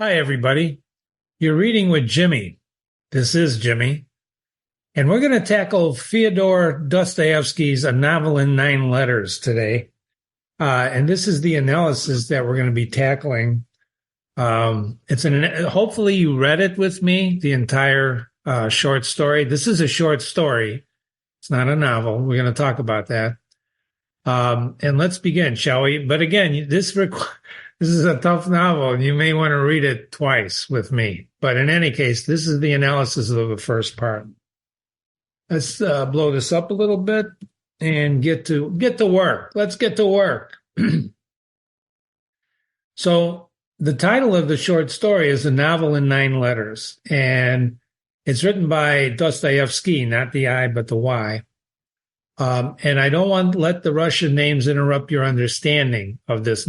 Hi, everybody. You're reading with Jimmy. This is Jimmy. And we're going to tackle Fyodor Dostoevsky's A Novel in Nine Letters today. And this is the analysis that we're going to be tackling. Hopefully you read it with me, the entire short story. This is a short story. It's not a novel. We're going to talk about that. And let's begin, shall we? But again, this is a tough novel, and you may want to read it twice with me. But in any case, this is the analysis of the first part. Let's blow this up a little bit and get to work. Let's get to work. So the title of the short story is A Novel in Nine Letters, and it's written by Dostoevsky, not the I, but the Y. And I don't want to let the Russian names interrupt your understanding of this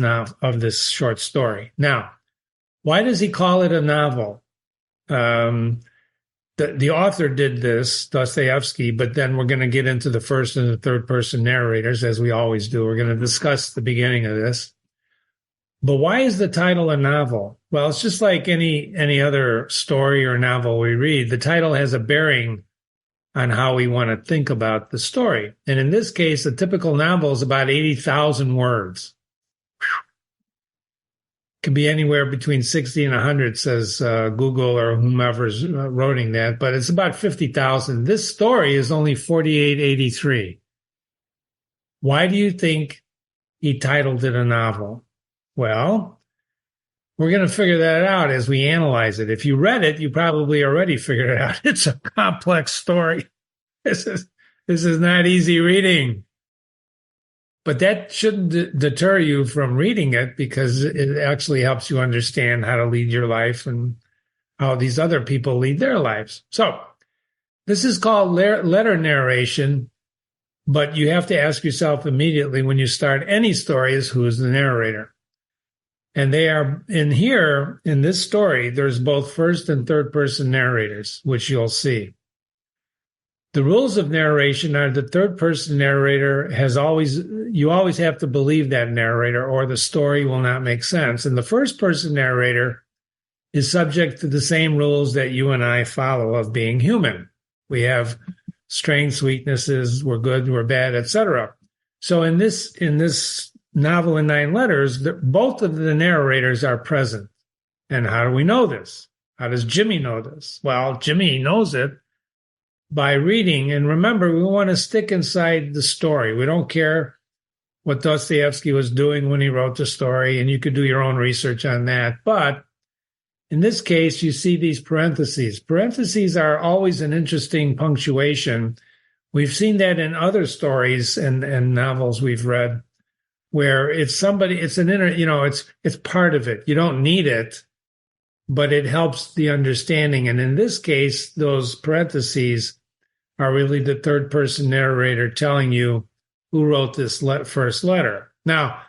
short story. Now, why does he call it a novel? The author did this, Dostoevsky, but then we're going to get into the first and the third person narrators, as we always do. We're going to discuss the beginning of this. But why is the title a novel? Well, it's just like any other story or novel we read. The title has a bearing on how we want to think about the story. And in this case, a typical novel is about 80,000 words. Can be anywhere between 60 and 100, says Google or whomever's writing that, but it's about 50,000. This story is only 4883. Why do you think he titled it a novel? Well, we're going to figure that out as we analyze it. If you read it, you probably already figured it out. It's a complex story. This is not easy reading. But that shouldn't deter you from reading it, because it actually helps you understand how to lead your life and how these other people lead their lives. So this is called letter narration, but you have to ask yourself immediately when you start any story is who is the narrator. And they are in this story, there's both first and third person narrators, which you'll see. The rules of narration are the third person narrator you always have to believe that narrator or the story will not make sense. And the first person narrator is subject to the same rules that you and I follow of being human. We have strengths, weaknesses, we're good, we're bad, etc. So in this novel in nine letters, both of the narrators are present. And how do we know this? How does Jimmy know this? Well, Jimmy knows it by reading. And remember, we want to stick inside the story. We don't care what Dostoevsky was doing when he wrote the story, and you could do your own research on that. But in this case, you see these parentheses. Parentheses are always an interesting punctuation. We've seen that in other stories and novels we've read, where it's part of it. You don't need it, but it helps the understanding. And in this case, those parentheses are really the third person narrator telling you who wrote this first letter. Now,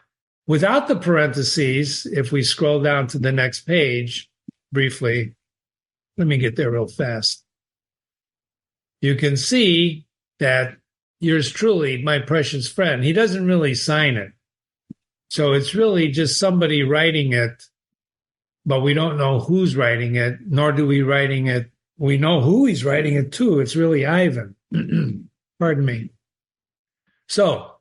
without the parentheses, if we scroll down to the next page briefly, let me get there real fast. You can see that yours truly, my precious friend, he doesn't really sign it. So it's really just somebody writing it, but we don't know who's writing it, nor do we writing it. We know who he's writing it to. It's really Ivan. Pardon me. So,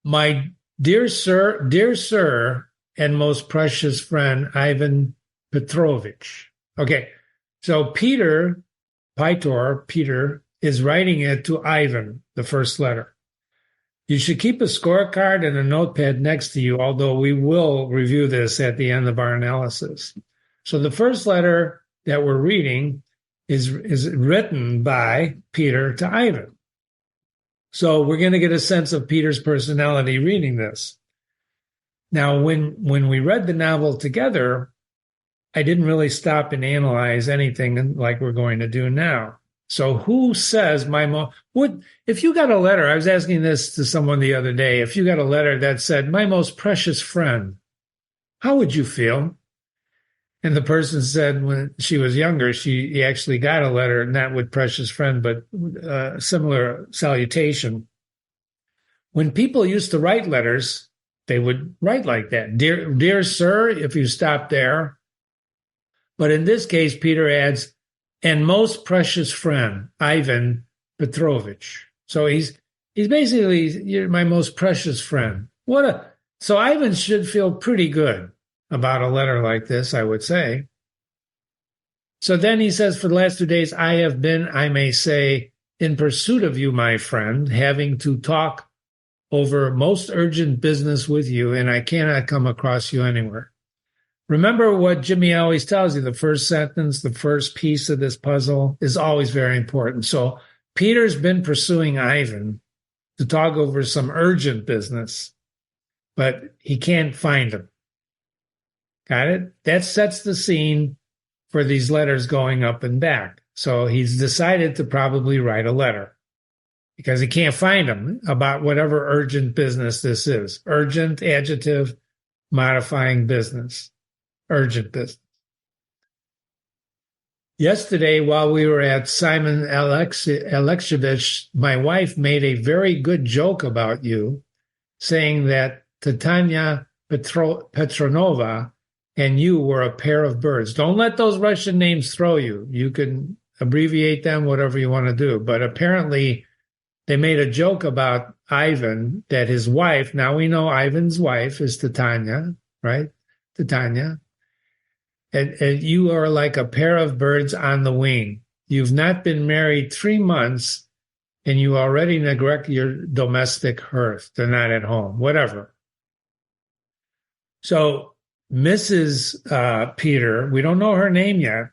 my dear sir, and most precious friend, Ivan Petrovich. Okay, so Peter is writing it to Ivan, the first letter. You should keep a scorecard and a notepad next to you, although we will review this at the end of our analysis. So the first letter that we're reading is written by Peter to Ivan. So we're going to get a sense of Peter's personality reading this. Now, when we read the novel together, I didn't really stop and analyze anything like we're going to do now. So who says if you got a letter, I was asking this to someone the other day, if you got a letter that said, my most precious friend, how would you feel? And the person said when she was younger, she actually got a letter, not with precious friend, but similar salutation. When people used to write letters, they would write like that. Dear sir, if you stop there. But in this case, Peter adds, and most precious friend, Ivan Petrovich. So he's basically, you're my most precious friend. So Ivan should feel pretty good about a letter like this, I would say. So then he says, for the last 2 days, I have been, I may say, in pursuit of you, my friend, having to talk over most urgent business with you, and I cannot come across you anywhere. Remember what Jimmy always tells you, the first sentence, the first piece of this puzzle is always very important. So Peter's been pursuing Ivan to talk over some urgent business, but he can't find him. Got it? That sets the scene for these letters going up and back. So he's decided to probably write a letter because he can't find him about whatever urgent business this is. Urgent, adjective, modifying business. Urgent business. Yesterday, while we were at Simon Alexeyevich, my wife made a very good joke about you, saying that Titania Petronova and you were a pair of birds. Don't let those Russian names throw you. You can abbreviate them, whatever you want to do. But apparently, they made a joke about Ivan, that his wife, now we know Ivan's wife is Titania, right? Titania. And you are like a pair of birds on the wing. You've not been married 3 months, and you already neglect your domestic hearth. They're not at home, whatever. So Mrs. Peter, we don't know her name yet,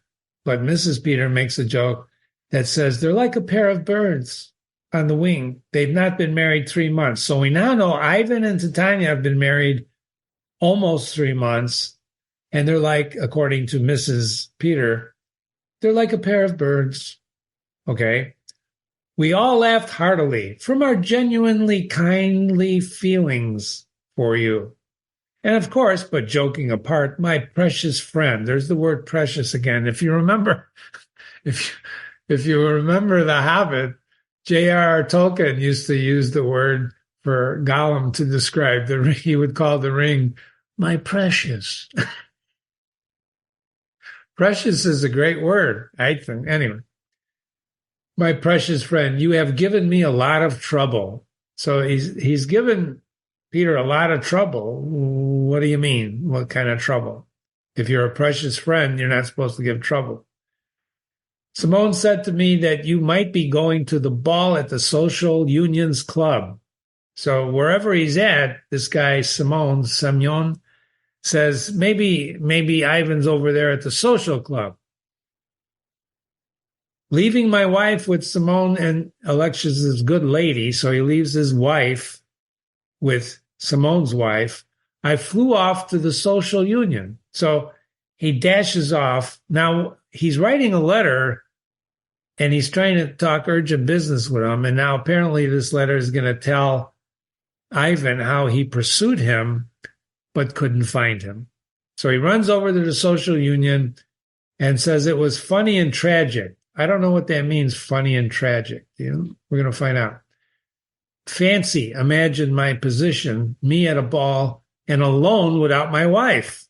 but Mrs. Peter makes a joke that says they're like a pair of birds on the wing. They've not been married 3 months. So we now know Ivan and Titania have been married almost 3 months. And they're like, according to Mrs. Peter, they're like a pair of birds. Okay. We all laughed heartily from our genuinely kindly feelings for you. And of course, but joking apart, my precious friend, there's the word precious again. If you remember, if you remember The Hobbit, J.R.R. Tolkien used to use the word for Gollum to describe the ring. He would call the ring my precious. Precious is a great word, I think. Anyway, my precious friend, you have given me a lot of trouble. So he's given Peter a lot of trouble. What do you mean? What kind of trouble? If you're a precious friend, you're not supposed to give trouble. Simone said to me that you might be going to the ball at the Social Unions Club. So wherever he's at, this guy Semyon, says maybe Ivan's over there at the social club. Leaving my wife with Simone and Alexis's good lady, so he leaves his wife with Simone's wife, I flew off to the social union. So he dashes off. Now he's writing a letter and he's trying to talk urgent business with him. And now apparently this letter is going to tell Ivan how he pursued him but couldn't find him. So he runs over to the social union and says it was funny and tragic. I don't know what that means, funny and tragic. We're going to find out. Fancy, imagine my position, me at a ball and alone without my wife.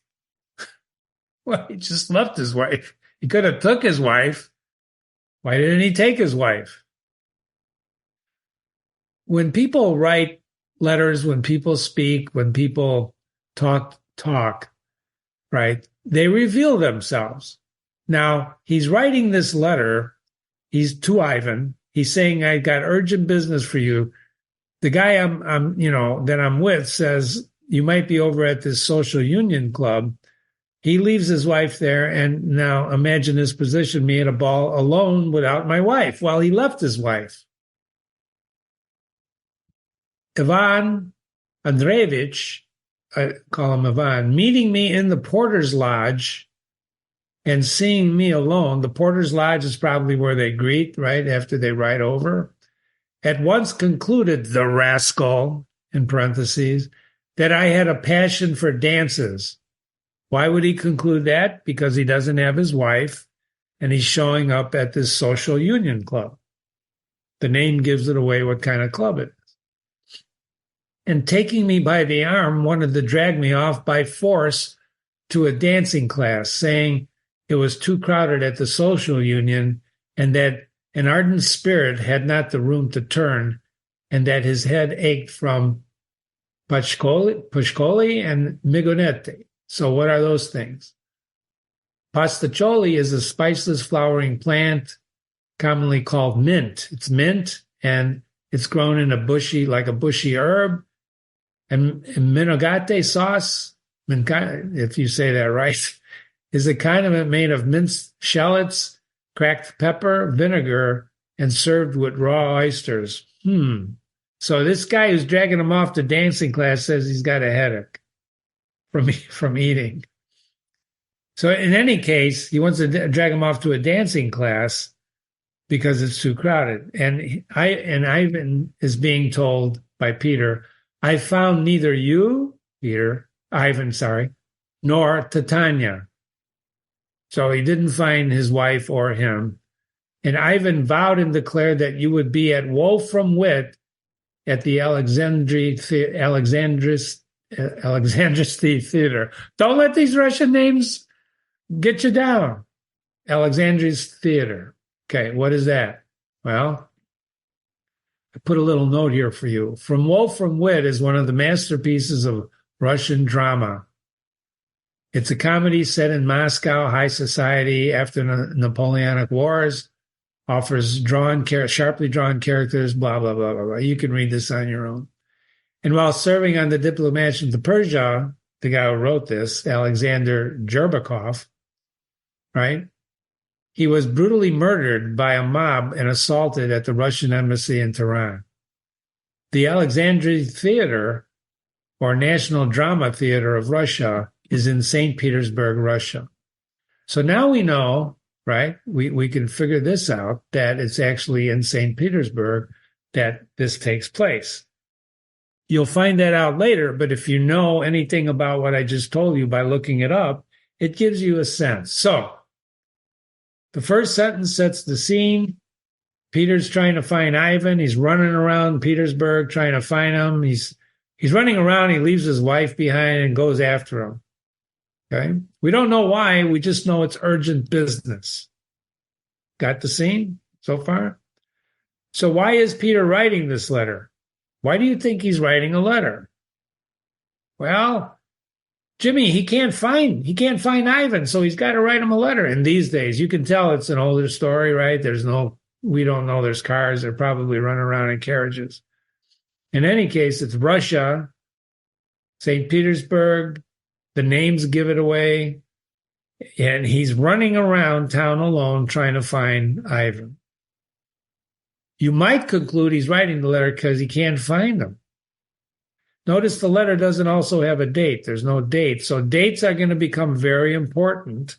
Well, he just left his wife. He could have took his wife. Why didn't he take his wife? When people write letters, when people speak, when people talk, right? They reveal themselves. Now, he's writing this letter. He's to Ivan. He's saying, I got urgent business for you. The guy that I'm with says, you might be over at this social union club. He leaves his wife there. And now imagine his position, me at a ball alone without my wife. Well, he left his wife. Ivan Andreevich, I call him Ivan, meeting me in the porter's lodge and seeing me alone. The porter's lodge is probably where they greet, right, after they ride over. At once concluded, the rascal, in parentheses, that I had a passion for dances. Why would he conclude that? Because he doesn't have his wife and he's showing up at this social union club. The name gives it away what kind of club it is. and taking me by the arm wanted to drag me off by force to a dancing class, saying it was too crowded at the social union and that an ardent spirit had not the room to turn, and that his head ached from Pascoli and Migonette. So what are those things? Pastaccioli is a spiceless flowering plant commonly called mint. It's mint, and it's grown in a bushy herb. And minogate sauce, if you say that right, is a condiment made of minced shallots, cracked pepper, vinegar, and served with raw oysters. So this guy who's dragging him off to dancing class says he's got a headache from eating. So in any case, he wants to drag him off to a dancing class because it's too crowded. And Ivan is being told by Peter, I found neither you, Ivan, nor Titania. So he didn't find his wife or him. And Ivan vowed and declared that you would be at woe from wit at the Alexandris Theater. Don't let these Russian names get you down. Alexandris Theater. Okay, what is that? Well, I put a little note here for you. From Woe from Wit is one of the masterpieces of Russian drama. It's a comedy set in Moscow high society after the Napoleonic Wars, offers sharply drawn characters, blah, blah, blah, blah, blah. You can read this on your own. And while serving on the diplomat to Persia, the guy who wrote this, Alexander Jerbakov, right? He was brutally murdered by a mob and assaulted at the Russian embassy in Tehran. The Alexandria Theater, or National Drama Theater of Russia, is in St. Petersburg, Russia. So now we know, right? We can figure this out, that it's actually in St. Petersburg that this takes place. You'll find that out later, but if you know anything about what I just told you by looking it up, it gives you a sense. So the first sentence sets the scene. Peter's trying to find Ivan. He's running around Petersburg trying to find him. He's running around. He leaves his wife behind and goes after him. Okay? We don't know why. We just know it's urgent business. Got the scene so far? So why is Peter writing this letter? Why do you think he's writing a letter? Well, Jimmy, he can't find Ivan, so he's got to write him a letter. And these days, you can tell it's an older story, right? We don't know there's cars. They're probably running around in carriages. In any case, it's Russia, St. Petersburg. The names give it away. And he's running around town alone trying to find Ivan. You might conclude he's writing the letter because he can't find him. Notice the letter doesn't also have a date. There's no date. So dates are going to become very important,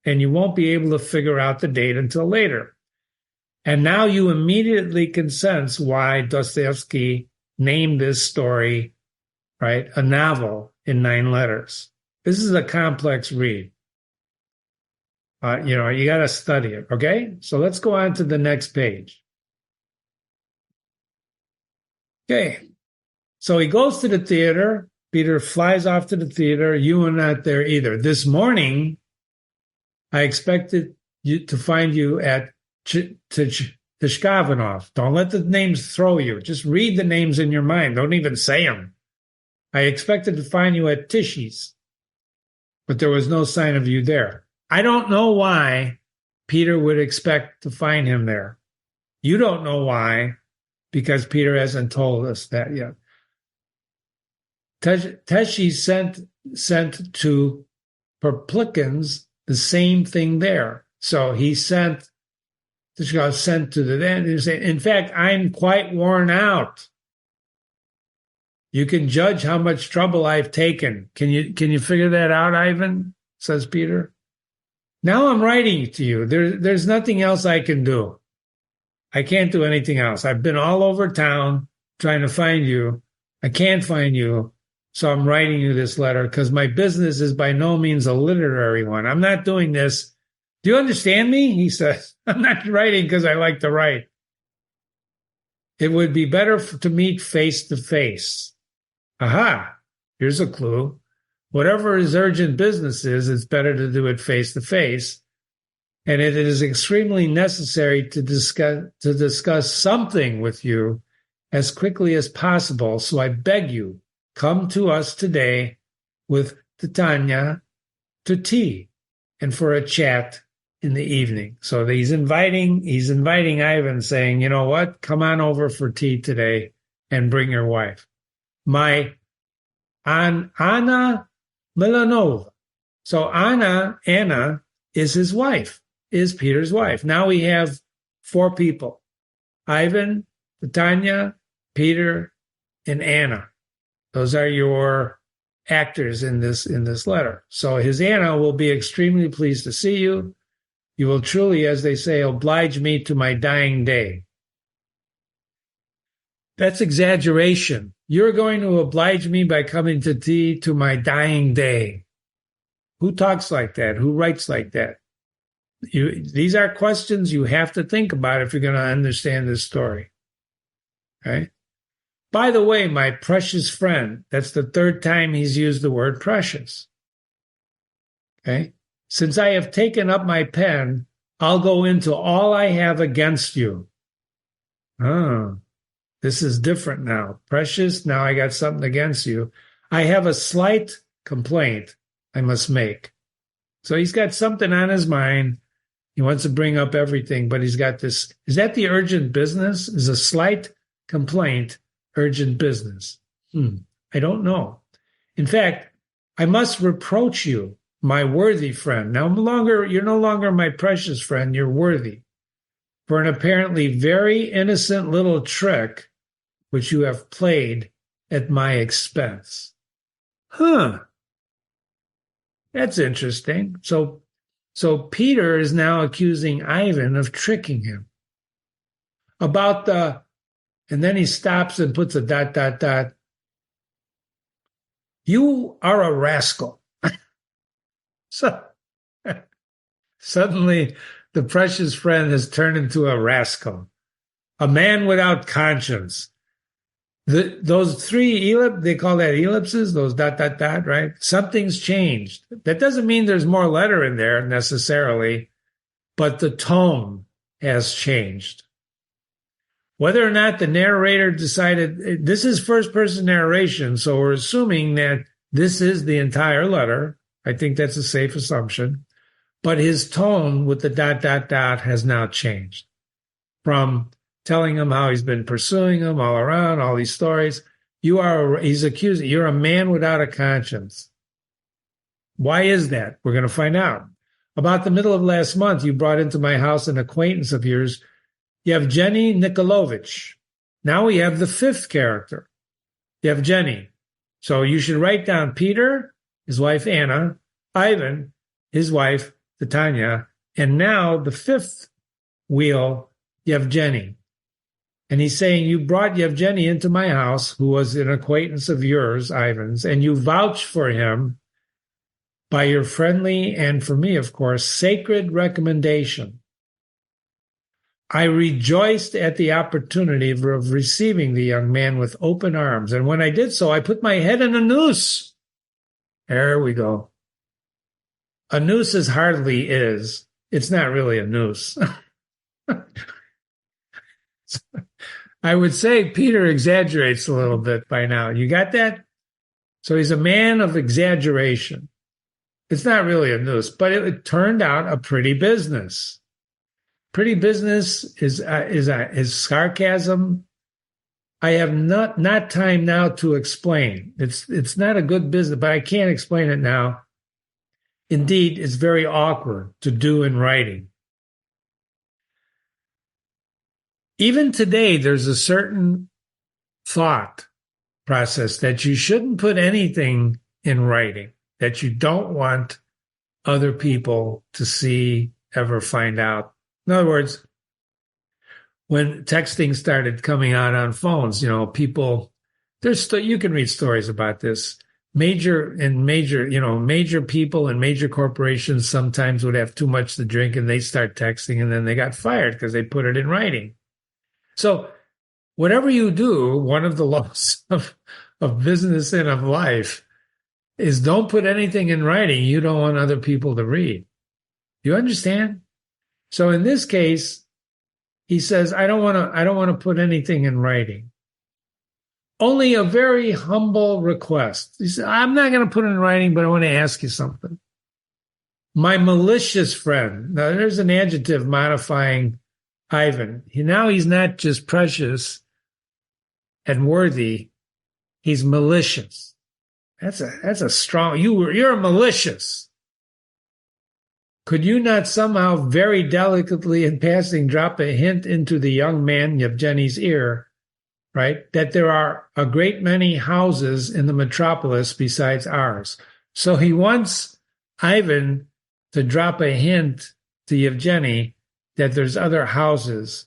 and you won't be able to figure out the date until later. And now you immediately can sense why Dostoevsky named this story, right, a novel in 9 letters. This is a complex read. You got to study it, okay? So let's go on to the next page. Okay. So he goes to the theater. Peter flies off to the theater. You are not there either. This morning, I expected to find you at Tishkavanov. Don't let the names throw you. Just read the names in your mind. Don't even say them. I expected to find you at Tishy's, but there was no sign of you there. I don't know why Peter would expect to find him there. You don't know why, because Peter hasn't told us that yet. Teshy sent to Perplikins the same thing there. So he sent to the. In fact, I'm quite worn out. You can judge how much trouble I've taken. Can you figure that out, Ivan? Says Peter. Now I'm writing to you. There's nothing else I can do. I can't do anything else. I've been all over town trying to find you. I can't find you. So I'm writing you this letter because my business is by no means a literary one. I'm not doing this. Do you understand me? He says, I'm not writing because I like to write. It would be better to meet face to face. Aha, here's a clue. Whatever his urgent business is, it's better to do it face to face. And it is extremely necessary to discuss something with you as quickly as possible. So I beg you, come to us today with Titania to tea and for a chat in the evening. So he's inviting Ivan, saying, you know what? Come on over for tea today and bring your wife. My Anna Milanova. So Anna is his wife, is Peter's wife. Now we have 4 people: Ivan, Titania, Peter, and Anna. Those are your actors in this letter. So his Anna will be extremely pleased to see you. You will truly, as they say, oblige me to my dying day. That's exaggeration. You're going to oblige me by coming to tea to my dying day. Who talks like that? Who writes like that? These are questions you have to think about if you're going to understand this story. Right? By the way, my precious friend, that's the 3rd time he's used the word precious. Okay? Since I have taken up my pen, I'll go into all I have against you. Oh, this is different now. Precious, now I got something against you. I have a slight complaint I must make. So he's got something on his mind. He wants to bring up everything, but he's got this. Is that the urgent business? Is a slight complaint urgent business? I don't know. In fact, I must reproach you, my worthy friend. Now, you're no longer my precious friend, you're worthy, for an apparently very innocent little trick which you have played at my expense. That's interesting. So Peter is now accusing Ivan of tricking him about and then he stops and puts a ... You are a rascal. So suddenly the precious friend has turned into a rascal, a man without conscience. Those 3 they call that ellipses, those ... right? Something's changed. That doesn't mean there's more letter in there necessarily, but the tone has changed. Whether or not the narrator decided, this is first-person narration, so we're assuming that this is the entire letter. I think that's a safe assumption. But his tone with the ... has now changed from telling him how he's been pursuing him all around, all these stories. He's accusing, you're a man without a conscience. Why is that? We're going to find out. About the middle of last month, you brought into my house an acquaintance of yours, Yevgeny Nikolaevich. Now we have the 5th character, Yevgeny. So you should write down Peter, his wife Anna, Ivan, his wife Titania, and now the 5th wheel, Yevgeny. And he's saying, you brought Yevgeny into my house, who was an acquaintance of yours, Ivan's, and you vouched for him by your friendly and, for me, of course, sacred recommendation. I rejoiced at the opportunity of receiving the young man with open arms, and when I did so, I put my head in a noose. There we go. A noose is. It's not really a noose. I would say Peter exaggerates a little bit by now. You got that? So he's a man of exaggeration. It's not really a noose, but it turned out a pretty business. Pretty business is sarcasm. I have not time now to explain. It's not a good business, but I can't explain it now. Indeed, it's very awkward to do in writing. Even today, there's a certain thought process that you shouldn't put anything in writing that you don't want other people to see, ever find out. In other words, when texting started coming out on phones, people, you can read stories about this. Major people and major corporations sometimes would have too much to drink and they start texting and then they got fired because they put it in writing. So whatever you do, one of the laws of of business and of life is don't put anything in writing you don't want other people to read. You understand? So in this case, he says, I don't want to put anything in writing. Only a very humble request. He said, I'm not going to put it in writing, but I want to ask you something. My malicious friend. Now, there's an adjective modifying Ivan. Now he's not just precious and worthy. He's malicious. That's a strong. You're malicious. Could you not somehow very delicately in passing drop a hint into the young man Yevgeny's ear, right, that there are a great many houses in the metropolis besides ours? So he wants Ivan to drop a hint to Yevgeny that there's other houses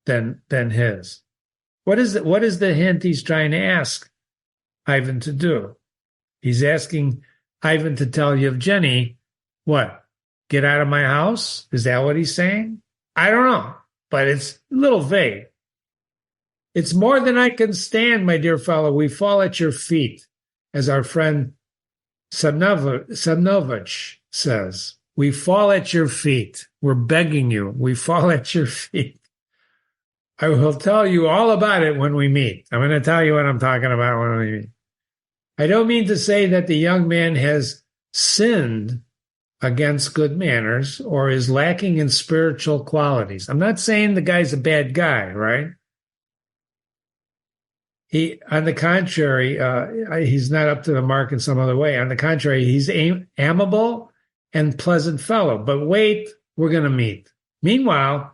than his. What is the hint he's trying to ask Ivan to do? He's asking Ivan to tell Yevgeny, what? Get out of my house? Is that what he's saying? I don't know, but it's a little vague. It's more than I can stand, my dear fellow. We fall at your feet, as our friend Semnovich says. We fall at your feet. We're begging you. We fall at your feet. I will tell you all about it when we meet. I'm going to tell you what I'm talking about when we meet. I don't mean to say that the young man has sinned against good manners or is lacking in spiritual qualities. I'm not saying the guy's a bad guy, right? On the contrary, he's not up to the mark in some other way. On the contrary, he's amiable and pleasant fellow. But wait, we're going to meet. Meanwhile,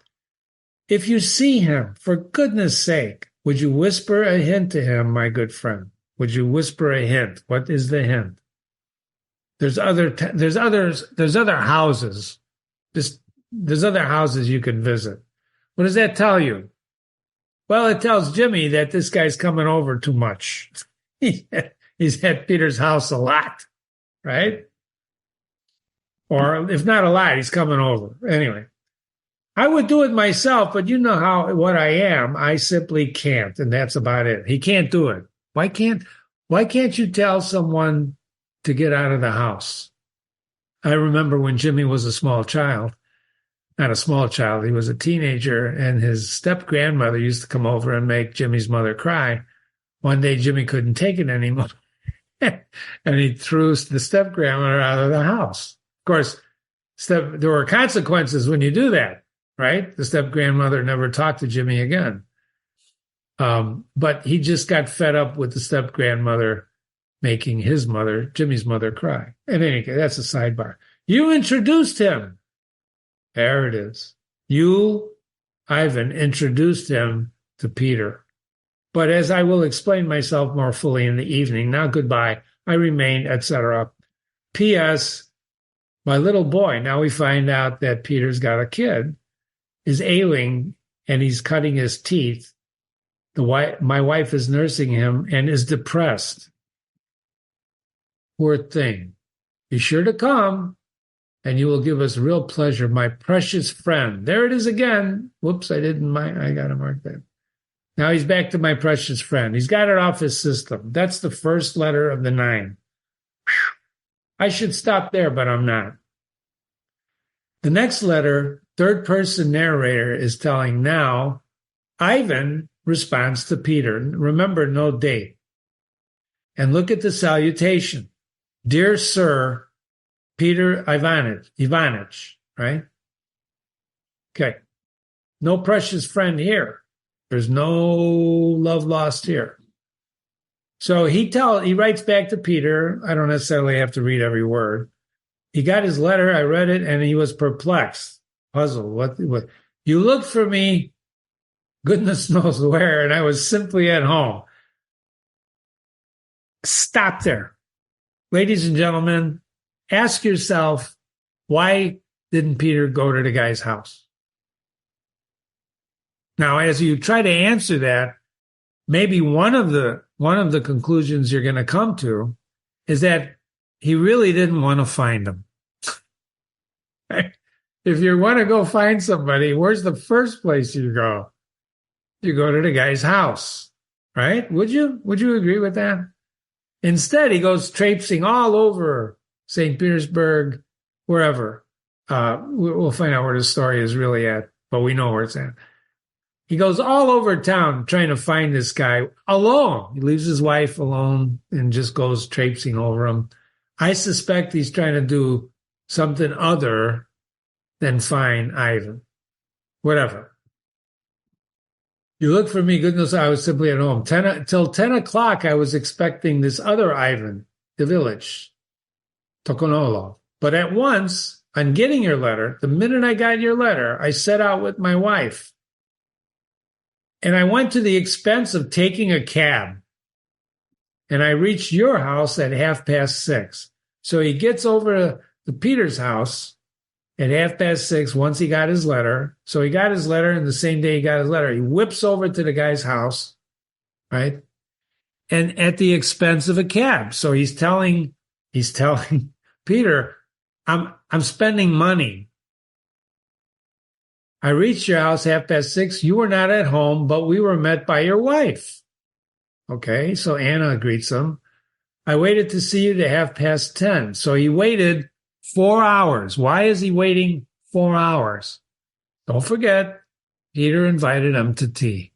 if you see him, for goodness sake, would you whisper a hint to him, my good friend? Would you whisper a hint? What is the hint? There's other houses. There's other houses you can visit. What does that tell you? Well, it tells Jimmy that this guy's coming over too much. He's at Peter's house a lot, right? Or if not a lot, he's coming over. Anyway, I would do it myself, but you know what I am. I simply can't, and that's about it. He can't do it. Why can't you tell someone to get out of the house? I remember when Jimmy was a small child. Not a small child, he was a teenager, and his step-grandmother used to come over and make Jimmy's mother cry. One day, Jimmy couldn't take it anymore, and he threw the step-grandmother out of the house. Of course, there were consequences when you do that, right? The step-grandmother never talked to Jimmy again. But he just got fed up with the step-grandmother making his mother, Jimmy's mother, cry. In any case, that's a sidebar. You introduced him. There it is. You, Ivan, introduced him to Peter. But as I will explain myself more fully in the evening, now goodbye, I remain, etc. P.S. My little boy, now we find out that Peter's got a kid, is ailing and he's cutting his teeth. My wife is nursing him and is depressed. Poor thing. Be sure to come, and you will give us real pleasure, my precious friend. There it is again. Whoops, I got to mark that. Now he's back to my precious friend. He's got it off his system. That's the first letter of the 9. Whew. I should stop there, but I'm not. The next letter, third-person narrator, is telling now Ivan responds to Peter. Remember, no date. And look at the salutation. Dear Sir, Peter Ivanich, right? Okay. No precious friend here. There's no love lost here. So he writes back to Peter. I don't necessarily have to read every word. He got his letter. I read it, and he was perplexed, puzzled. What? You looked for me, goodness knows where, and I was simply at home. Stop there. Ladies and gentlemen, ask yourself, why didn't Peter go to the guy's house? Now, as you try to answer that, maybe one of the conclusions you're going to come to is that he really didn't want to find him. If you want to go find somebody, where's the first place you go? You go to the guy's house. right? Would you? Would you agree with that? Instead, he goes traipsing all over St. Petersburg, wherever. We'll find out where the story is really at, but we know where it's at. He goes all over town trying to find this guy alone. He leaves his wife alone and just goes traipsing over him. I suspect he's trying to do something other than find Ivan. Whatever. You look for me, goodness, I was simply at home. Till 10 o'clock, I was expecting this other Ivan, the village, Tokonolo. But at once, on getting your letter, the minute I got your letter, I set out with my wife. And I went to the expense of taking a cab. And I reached your house at 6:30. So he gets over to Peter's house at 6:30 once he got his letter. So he got his letter, and the same day he got his letter, he whips over to the guy's house, right? And at the expense of a cab. So he's telling Peter, I'm spending money. I reached your house 6:30. You were not at home, but we were met by your wife. Okay, so Anna greets him. I waited to see you to 10:30. So he waited 4 hours. Why is he waiting 4 hours? Don't forget, Peter invited him to tea,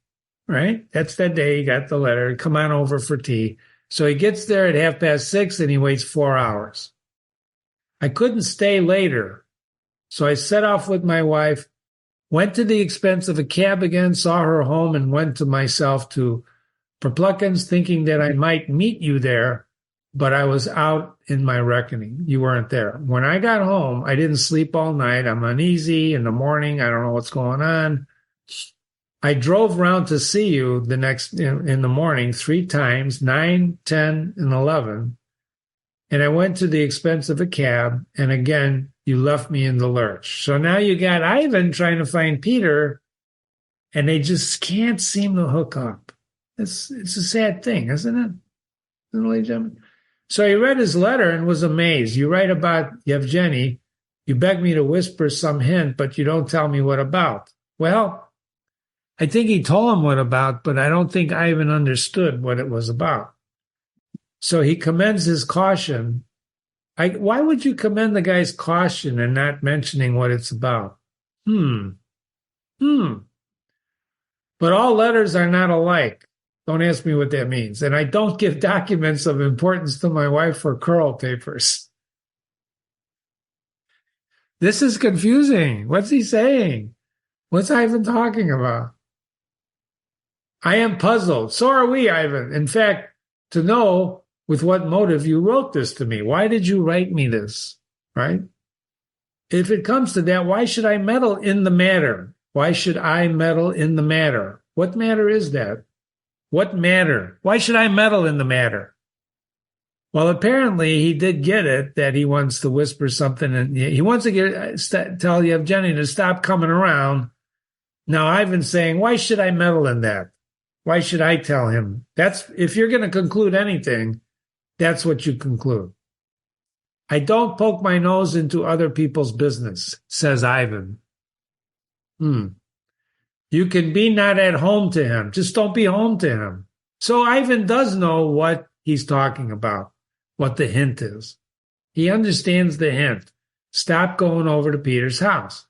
right? That's that day he got the letter. Come on over for tea. So he gets there at 6:30 and he waits 4 hours. I couldn't stay later. So I set off with my wife, went to the expense of a cab again, saw her home, and went to myself to Perpluckens, thinking that I might meet you there, but I was out in my reckoning. You weren't there. When I got home, I didn't sleep all night. I'm uneasy in the morning. I don't know what's going on. I drove round to see you the next in the morning 3 times, 9, 10, and 11. And I went to the expense of a cab, and again, you left me in the lurch. So now you got Ivan trying to find Peter, and they just can't seem to hook up. It's a sad thing, isn't it? Ladies and gentlemen. So he read his letter and was amazed. You write about Yevgeny. You beg me to whisper some hint, but you don't tell me what about. Well, I think he told him what about, but I don't think Ivan understood what it was about. So he commends his caution. Why would you commend the guy's caution and not mentioning what it's about? But all letters are not alike. Don't ask me what that means. And I don't give documents of importance to my wife for curl papers. This is confusing. What's he saying? What's Ivan talking about? I am puzzled. So are we, Ivan. In fact, to know with what motive you wrote this to me. Why did you write me this? Right? If it comes to that, why should I meddle in the matter? Why should I meddle in the matter? What matter is that? What matter? Why should I meddle in the matter? Well, apparently he did get it that he wants to whisper something, and he wants to tell Yevgeny to stop coming around. Now Ivan's saying, why should I meddle in that? Why should I tell him? That's if you're going to conclude anything, that's what you conclude. I don't poke my nose into other people's business, says Ivan. You can be not at home to him. Just don't be home to him. So Ivan does know what he's talking about, what the hint is. He understands the hint. Stop going over to Peter's house.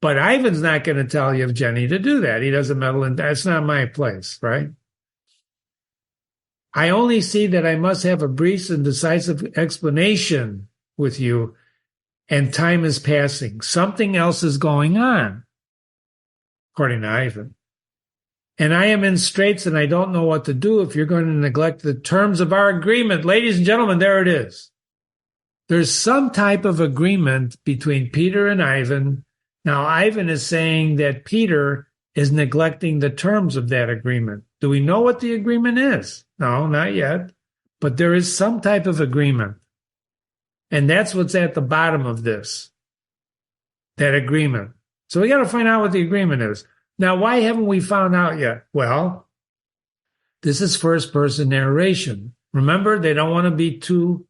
But Ivan's not going to tell Yevgeny to do that. He doesn't meddle in. That's not my place, right? I only see that I must have a brief and decisive explanation with you, and time is passing. Something else is going on, according to Ivan. And I am in straits and I don't know what to do if you're going to neglect the terms of our agreement. Ladies and gentlemen, there it is. There's some type of agreement between Peter and Ivan. Now, Ivan is saying that Peter is neglecting the terms of that agreement. Do we know what the agreement is? No, not yet. But there is some type of agreement. And that's what's at the bottom of this, that agreement. So we got to find out what the agreement is. Now, why haven't we found out yet? Well, this is first-person narration. Remember, they don't want to be too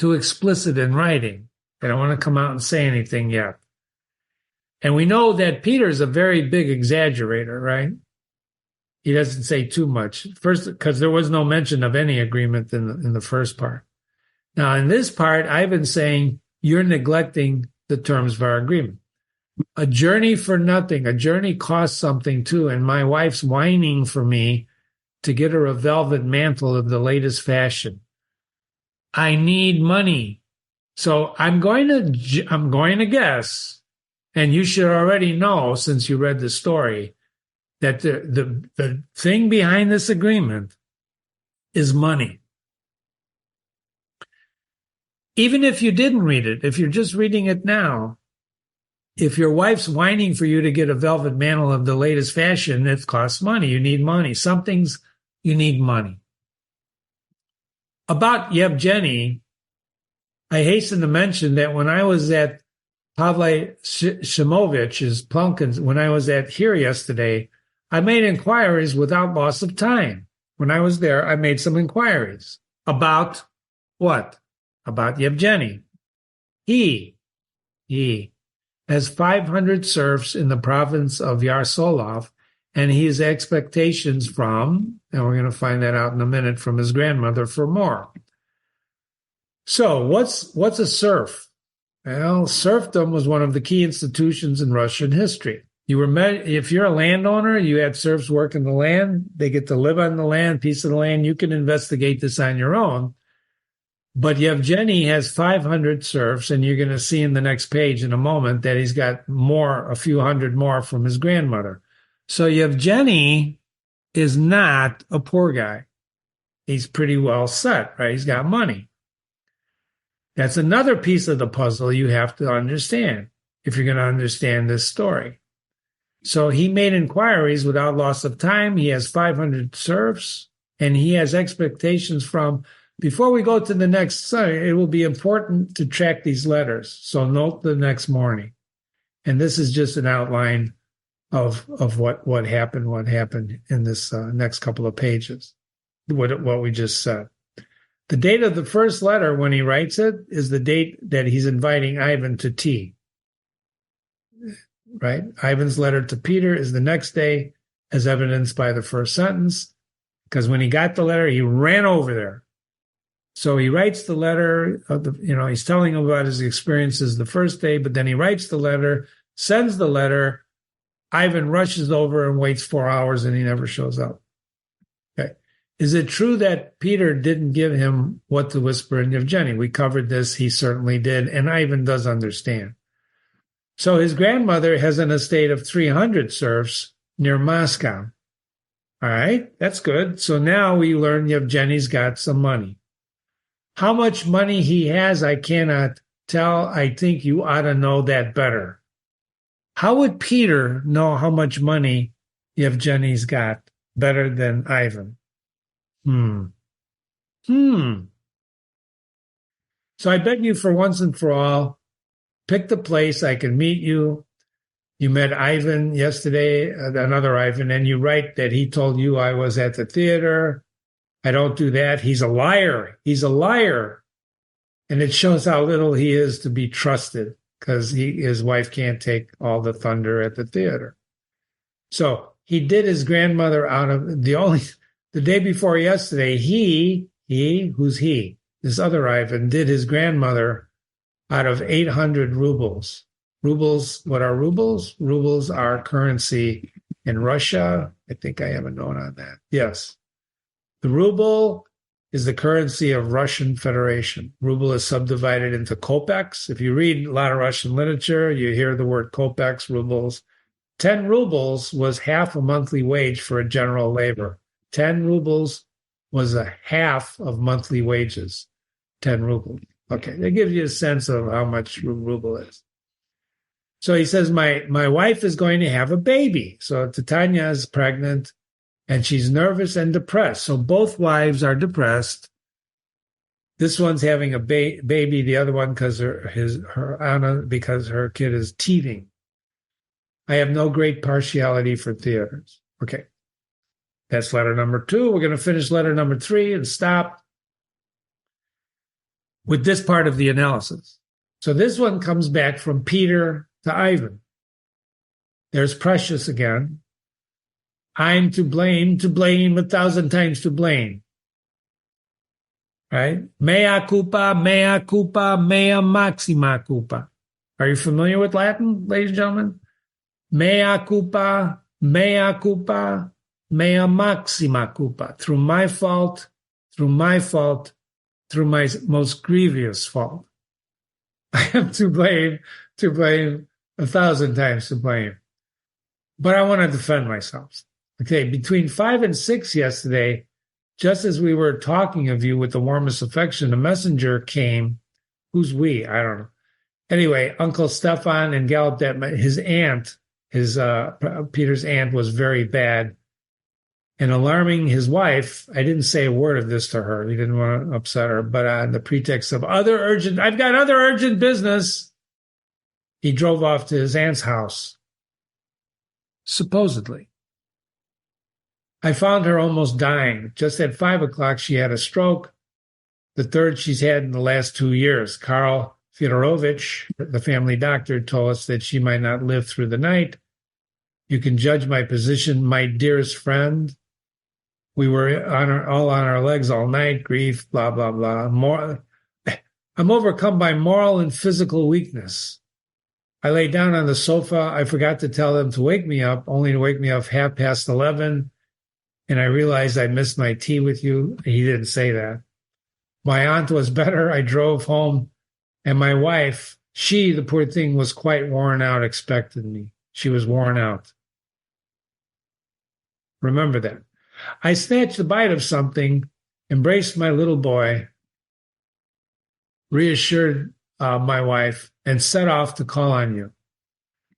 explicit in writing. They don't want to come out and say anything yet. And we know that Peter's a very big exaggerator, right? He doesn't say too much. First, because there was no mention of any agreement in the first part. Now, in this part, Ivan's saying, you're neglecting the terms of our agreement. A journey for nothing. A journey costs something too. And my wife's whining for me to get her a velvet mantle of the latest fashion. I need money. So I'm going to guess, and you should already know since you read the story, that the thing behind this agreement is money. Even if you didn't read it, if you're just reading it now, if your wife's whining for you to get a velvet mantle of the latest fashion, it costs money. You need money. You need money. About Yevgeny, I hasten to mention that when I was at Pavle Shimovich's Plunkin's, when I was at here yesterday, I made inquiries without loss of time. When I was there, I made some inquiries. About what? About Yevgeny. He has 500 serfs in the province of Yaroslavl, and his expectations from, and we're going to find that out in a minute, from his grandmother for more. So what's a serf? Well, serfdom was one of the key institutions in Russian history. If you're a landowner, you had serfs working the land. They get to live on the land, piece of the land. You can investigate this on your own. But Yevgeny has 500 serfs, and you're going to see in the next page in a moment that he's got a few hundred more from his grandmother. So Yevgeny is not a poor guy. He's pretty well set, right? He's got money. That's another piece of the puzzle you have to understand if you're going to understand this story. So he made inquiries without loss of time. He has 500 serfs, and he has expectations from. Before we go to the next slide, it will be important to track these letters. So note the next morning. And this is just an outline of what happened in this next couple of pages, what we just said. The date of the first letter when he writes it is the date that he's inviting Ivan to tea. Right? Ivan's letter to Peter is the next day, as evidenced by the first sentence, because when he got the letter, he ran over there. So he writes the letter, he's telling him about his experiences the first day, but then he writes the letter, sends the letter. Ivan rushes over and waits 4 hours, and he never shows up. Okay. Is it true that Peter didn't give him what to whisper in Yevgeny? We covered this. He certainly did, and Ivan does understand. So his grandmother has an estate of 300 serfs near Moscow. All right, that's good. So now we learn Yevgeny's got some money. How much money he has, I cannot tell. I think you ought to know that better. How would Peter know how much money Yevgeny's got better than Ivan? So I beg you for once and for all, pick the place. I can meet you. You met Ivan yesterday, another Ivan, and you write that he told you I was at the theater. I don't do that. He's a liar. He's a liar. And it shows how little he is to be trusted because his wife can't take all the thunder at the theater. So he did his grandmother out of the day before yesterday, who's he? This other Ivan did his grandmother out of 800 rubles. Rubles, what are rubles? Rubles are currency in Russia. I think I have a note on that. Yes. The ruble is the currency of Russian Federation. Ruble is subdivided into kopecks. If you read a lot of Russian literature, you hear the word kopecks, rubles. 10 rubles was half a monthly wage for a general labor. 10 rubles was a half of monthly wages. 10 rubles. Okay, that gives you a sense of how much ruble is. So he says, my wife is going to have a baby. So Titania is pregnant, and she's nervous and depressed. So both wives are depressed. This one's having a baby, the other one because because her kid is teething. I have no great partiality for theaters. Okay, that's letter number 2. We're going to finish letter number 3 and stop with this part of the analysis. So this one comes back from Peter to Ivan. There's Precious again. I'm to blame, 1,000 times to blame. Right? Mea culpa, mea maxima culpa. Are you familiar with Latin, ladies and gentlemen? Mea culpa, mea maxima culpa. Through my fault, through my most grievous fault. I am to blame, 1,000 times to blame. But I want to defend myself. Okay, between 5 and 6 yesterday, just as we were talking of you with the warmest affection, a messenger came. Who's we? I don't know. Anyway, Uncle Stefan, and galloped at his aunt. Peter's aunt was very bad. And alarming his wife, I didn't say a word of this to her. He didn't want to upset her. But on the pretext of I've got other urgent business, he drove off to his aunt's house. Supposedly. I found her almost dying. Just at 5 o'clock, she had a stroke, the third she's had in the last 2 years. Karl Fyodorovich, the family doctor, told us that she might not live through the night. You can judge my position, my dearest friend. We were all on our legs all night, grief, blah, blah, blah. I'm overcome by moral and physical weakness. I lay down on the sofa. I forgot to tell them to wake me up, only to wake me up 11:30. And I realized I missed my tea with you. He didn't say that. My aunt was better. I drove home. And my wife, she, the poor thing, was quite worn out, expected me. She was worn out. Remember that. I snatched a bite of something, embraced my little boy, reassured my wife, and set off to call on you.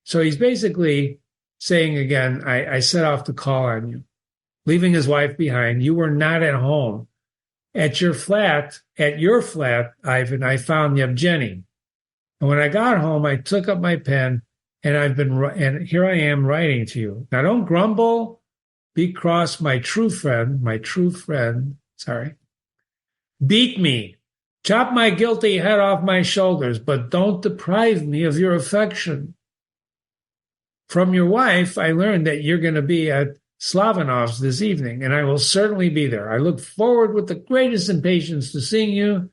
So he's basically saying again, I set off to call on you. Leaving his wife behind. You were not at home. At your flat, Ivan, I found Yevgeny. And when I got home, I took up my pen, and here I am writing to you. Now don't grumble, be cross, my true friend, beat me, chop my guilty head off my shoulders, but don't deprive me of your affection. From your wife, I learned that you're going to be at Slavanov's this evening, and I will certainly be there. I look forward with the greatest impatience to seeing you.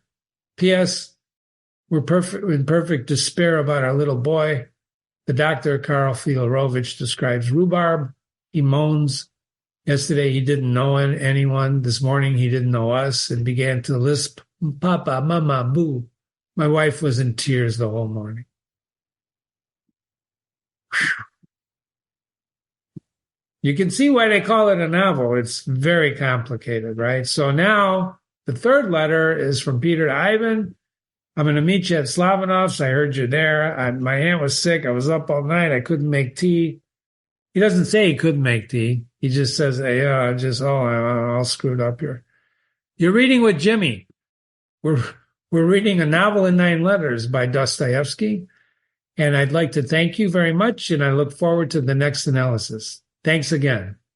P.S. We're in perfect despair about our little boy. The doctor, Karl Fyodorovich, describes rhubarb. He moans. Yesterday he didn't know anyone. This morning he didn't know us and began to lisp, Papa, Mama, Boo. My wife was in tears the whole morning. You can see why they call it a novel. It's very complicated, right? So now the third letter is from Peter to Ivan. I'm going to meet you at Slavanov's. I heard you're there. My aunt was sick. I was up all night. I couldn't make tea. He doesn't say he couldn't make tea. He just says, hey, I'm all screwed up here. You're reading with Jimmy. We're reading a novel in 9 letters by Dostoevsky. And I'd like to thank you very much. And I look forward to the next analysis. Thanks again.